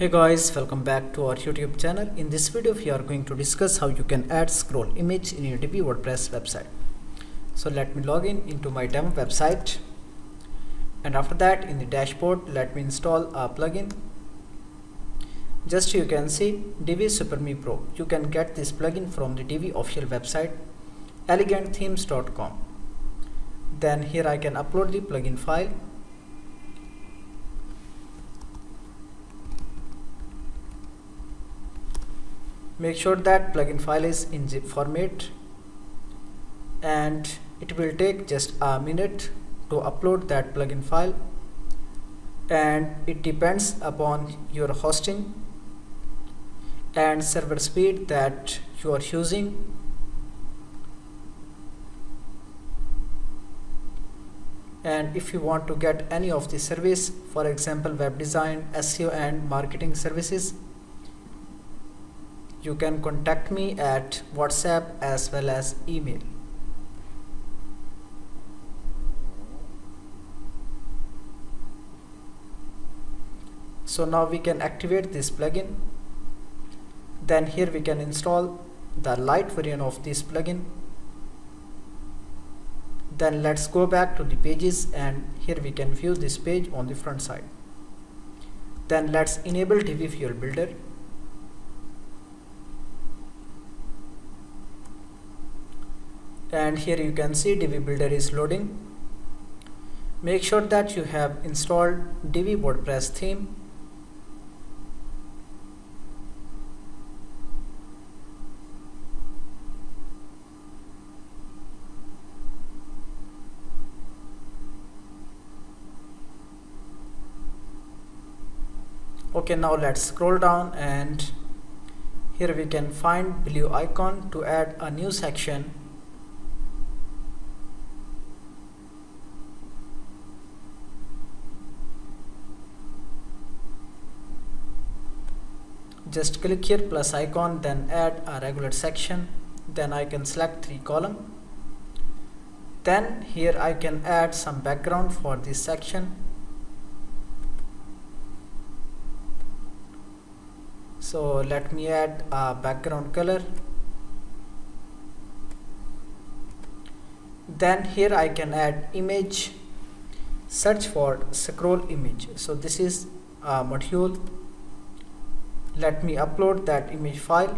Hey guys, welcome back to our YouTube channel. In this video we are going to discuss how you can add scroll image in your Divi WordPress website. So let me log in into my demo website, and after that in the dashboard let me install a plugin. Just you can see Divi SuperMe Pro. You can get this plugin from the Divi official website elegantthemes.com. Then here I can upload the plugin file. Make sure that plugin file is in zip format, and it will take just a minute to upload that plugin file, and it depends upon your hosting and server speed that you are using. And if you want to get any of the service, for example web design, SEO and marketing services, you can contact me at WhatsApp as well as email. So now we can activate this plugin. Then here we can install the light version of this plugin. Then let's go back to the pages, and here we can view this page on the front side. Then let's enable Divi Fuel Builder. And here you can see Divi Builder is loading. Make sure that you have installed Divi WordPress theme. Okay, now let's scroll down, and here we can find blue icon to add a new section. Just click here plus icon, then add a regular section. Then I can select 3 column. Then here I can add some background for this section. So let me add a background color. Then here I can add image, search for scroll image. So this is a module. Let me upload that image file.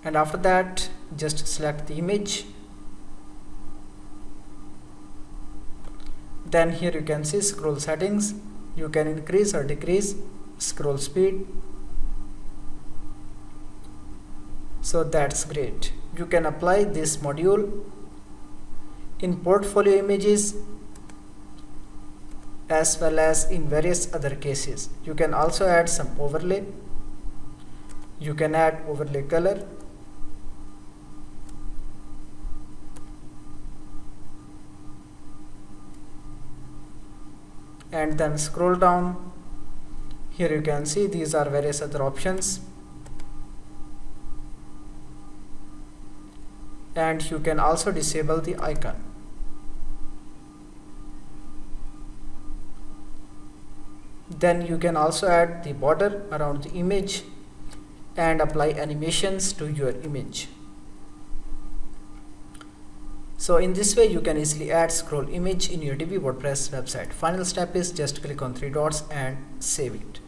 And after that just select the image. Then here you can see scroll settings. You can increase or decrease scroll speed. So that's great. You can apply this module in portfolio images as well as in various other cases. You can also add some overlay. You can add overlay color. And then scroll down. Here you can see these are various other options. And you can also disable the icon. Then you can also add the border around the image and apply animations to your image. So in this way you can easily add scroll image in your Divi WordPress website. Final step is just click on 3 dots and save it.